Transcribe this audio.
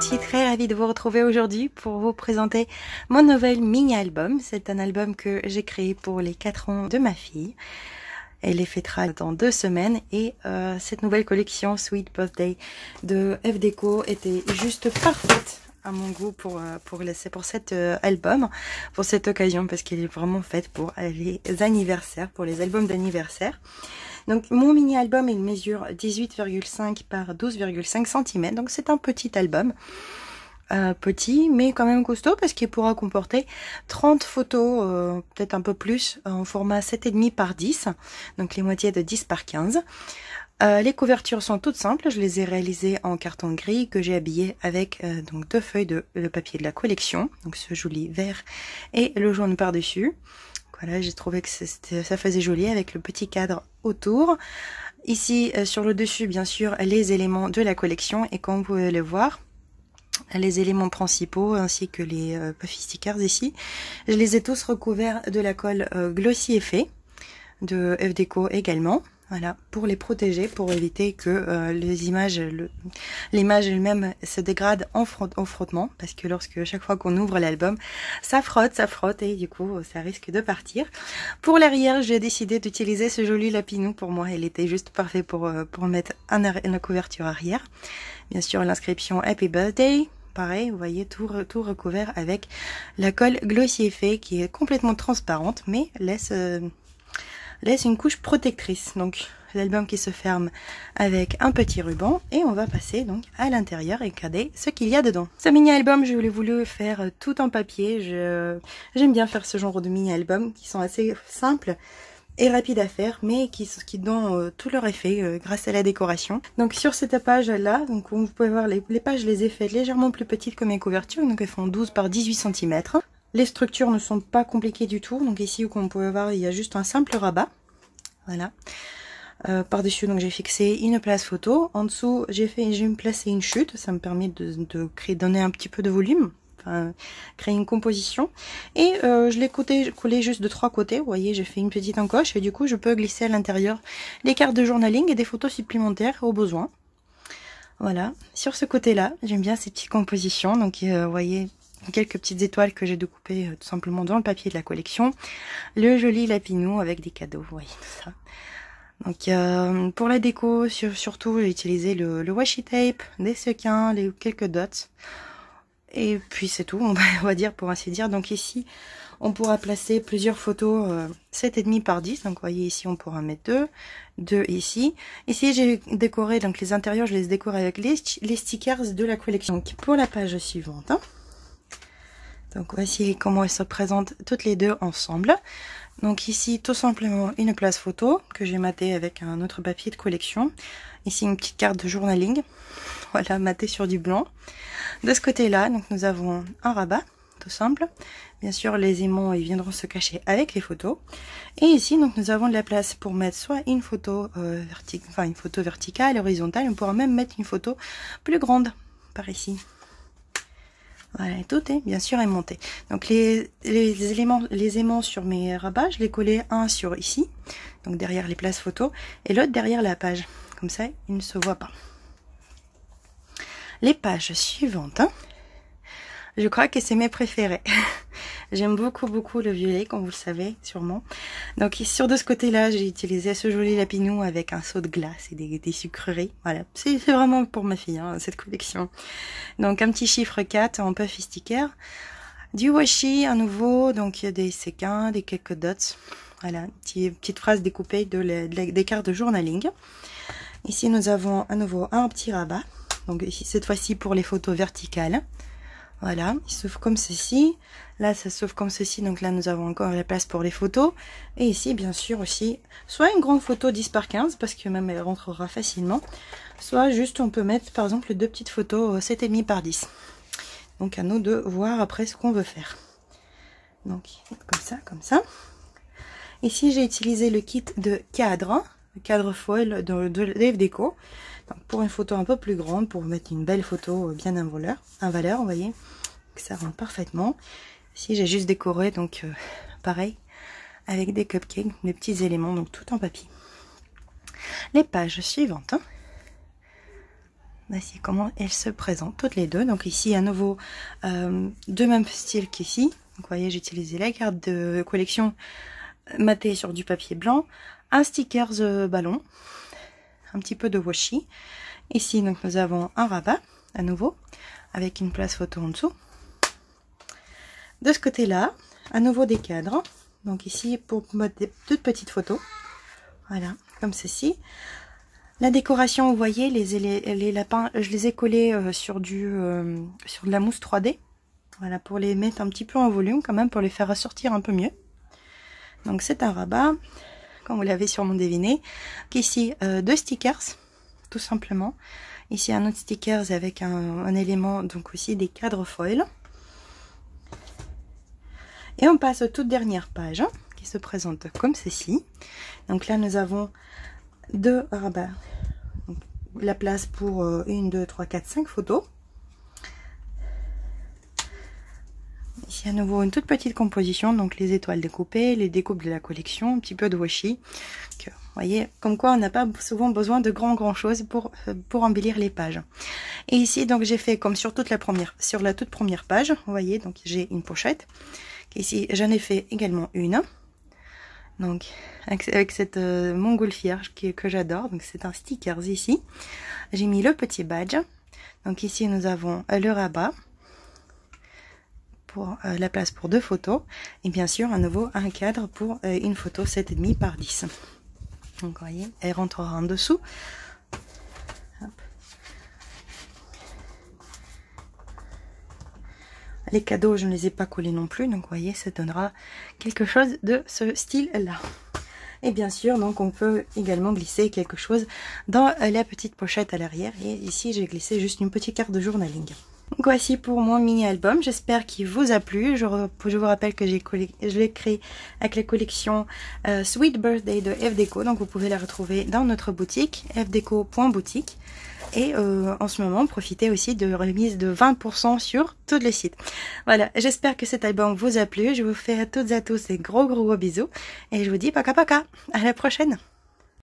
suis très ravie de vous retrouver aujourd'hui pour vous présenter mon nouvel mini-album. C'est un album que j'ai créé pour les 4 ans de ma fille. Elle les fêtera dans 2 semaines et cette nouvelle collection Sweet Birthday de F Déco était juste parfaite à mon goût pour cet album, pour cette occasion, parce qu'elle est vraiment faite pour les anniversaires, pour les albums d'anniversaire. Donc mon mini album, il mesure 18,5 par 12,5 cm, donc c'est un petit album. Petit mais quand même costaud parce qu'il pourra comporter 30 photos, peut-être un peu plus, en format 7,5 par 10, donc les moitiés de 10 par 15. Les couvertures sont toutes simples, je les ai réalisées en carton gris que j'ai habillé avec donc 2 feuilles de papier de la collection, donc ce joli vert et le jaune par-dessus. Voilà, j'ai trouvé que ça faisait joli avec le petit cadre autour. Ici, sur le dessus, bien sûr, les éléments de la collection. Et comme vous pouvez le voir, les éléments principaux ainsi que les puffy stickers ici, je les ai tous recouverts de la colle Glossy Effet de F Déco également. Voilà, pour les protéger, pour éviter que l'image elle-même se dégrade au frottement, parce que chaque fois qu'on ouvre l'album, ça frotte et du coup ça risque de partir. Pour l'arrière, j'ai décidé d'utiliser ce joli lapinou. Pour moi, il était juste parfait pour mettre une couverture arrière. Bien sûr, l'inscription Happy Birthday. Pareil, vous voyez, tout recouvert avec la colle Glossy Effet qui est complètement transparente, mais laisse une couche protectrice. Donc l'album qui se ferme avec un petit ruban et on va passer donc à l'intérieur et regarder ce qu'il y a dedans. Ce mini album, je l'ai voulu faire tout en papier. J'aime bien faire ce genre de mini album qui sont assez simples et rapides à faire, mais qui donnent tout leur effet grâce à la décoration. Donc sur cette page là, donc vous pouvez voir les pages, je les ai faites légèrement plus petites que mes couvertures, donc elles font 12 par 18 cm. Les structures ne sont pas compliquées du tout, donc ici comme vous pouvez voir, il y a juste un simple rabat. Voilà. Par-dessus, donc j'ai fixé une place photo. En dessous, j'ai placé une chute. Ça me permet de donner un petit peu de volume, enfin créer une composition. Et je l'ai collé juste de 3 côtés. Vous voyez, j'ai fait une petite encoche et du coup, je peux glisser à l'intérieur des cartes de journaling et des photos supplémentaires au besoin. Voilà. Sur ce côté-là, j'aime bien ces petites compositions. Donc, vous voyez, quelques petites étoiles que j'ai découpées tout simplement dans le papier de la collection. Le joli lapinou avec des cadeaux, vous voyez tout ça. Donc pour la déco, surtout j'ai utilisé le washi tape, des sequins, quelques dots. Et puis c'est tout, on va dire, pour ainsi dire. Donc ici, on pourra placer plusieurs photos 7,5 par 10. Donc vous voyez ici, on pourra mettre deux ici. Ici, j'ai décoré, donc les intérieurs, je les décore avec les stickers de la collection. Donc pour la page suivante, hein. Donc voici comment elles se présentent toutes les deux ensemble. Donc ici tout simplement une place photo que j'ai matée avec un autre papier de collection. Ici une petite carte de journaling, voilà, matée sur du blanc. De ce côté là, donc nous avons un rabat tout simple. Bien sûr les aimants ils viendront se cacher avec les photos. Et ici donc nous avons de la place pour mettre soit une photo verticale, horizontale. On pourra même mettre une photo plus grande par ici. Voilà, tout est bien sûr aimanté. Donc les aimants sur mes rabats, je les collais un sur ici, donc derrière les places photos, et l'autre derrière la page. Comme ça, il ne se voit pas. Les pages suivantes, hein, je crois que c'est mes préférées. J'aime beaucoup le violet, comme vous le savez sûrement. Donc sur de ce côté-là, j'ai utilisé ce joli lapinou avec un seau de glace et des sucreries. Voilà, c'est vraiment pour ma fille, hein, cette collection. Donc un petit chiffre 4 en puffy sticker, du washi à nouveau, donc des séquins, des quelques dots. Voilà, petite phrase découpée des cartes de journaling. Ici nous avons à nouveau un petit rabat. Donc ici cette fois-ci pour les photos verticales. Voilà, il s'ouvre comme ceci. Là, ça s'ouvre comme ceci. Donc là, nous avons encore la place pour les photos. Et ici, bien sûr, aussi, soit une grande photo 10 par 15, parce que même elle rentrera facilement. Soit juste, on peut mettre, par exemple, 2 petites photos 7,5 par 10. Donc, à nous de voir après ce qu'on veut faire. Donc, comme ça. Ici, j'ai utilisé le kit de cadre, le cadre foil de F Déco. Donc, pour une photo un peu plus grande, pour mettre une belle photo bien en valeur, vous voyez, que ça rentre parfaitement. Ici, j'ai juste décoré, donc pareil, avec des cupcakes, des petits éléments, donc tout en papier. Les pages suivantes, hein. Voici comment elles se présentent toutes les deux. Donc ici à nouveau de même style qu'ici. Donc vous voyez, j'ai utilisé la carte de collection matée sur du papier blanc, un stickers ballon, un petit peu de washi. Ici donc nous avons un rabat à nouveau avec une place photo en dessous. De ce côté-là, à nouveau des cadres. Donc ici pour mettre des toutes petites photos. Voilà, comme ceci. La décoration, vous voyez, les lapins, je les ai collés sur de la mousse 3D. Voilà, pour les mettre un petit peu en volume quand même, pour les faire ressortir un peu mieux. Donc c'est un rabat, comme vous l'avez sûrement deviné. Ici, deux stickers, tout simplement. Ici, un autre stickers avec un élément, donc aussi des cadres foil. Et on passe aux toutes dernières pages, qui se présentent comme ceci. Donc là, nous avons deux rabats, donc, la place pour 1, 2, 3, 4, 5 photos. Ici à nouveau une toute petite composition, donc les étoiles découpées, les découpes de la collection, un petit peu de washi. Vous voyez, comme quoi on n'a pas souvent besoin de grand chose pour embellir les pages. Et ici donc j'ai fait comme sur sur la toute première page, vous voyez, donc j'ai une pochette. Ici j'en ai fait également une. Donc avec cette montgolfière que j'adore, donc c'est un sticker ici. J'ai mis le petit badge. Donc ici nous avons le rabat pour la place pour 2 photos et bien sûr à nouveau un cadre pour une photo 7,5 par 10. Donc vous voyez, elle rentrera en dessous. Hop. Les cadeaux, je ne les ai pas collés non plus, donc vous voyez, ça donnera quelque chose de ce style-là. Et bien sûr, donc on peut également glisser quelque chose dans la petite pochette à l'arrière. Et ici, j'ai glissé juste une petite carte de journaling. Donc voici pour mon mini-album, j'espère qu'il vous a plu. Je vous rappelle que je l'ai créé avec la collection Sweet Birthday de FDeco. Donc vous pouvez la retrouver dans notre boutique, fdeco.boutique. Et en ce moment, profitez aussi de remise de 20% sur tous les sites. Voilà, j'espère que cet album vous a plu. Je vous fais à toutes et à tous des gros bisous. Et je vous dis paka paka, à la prochaine.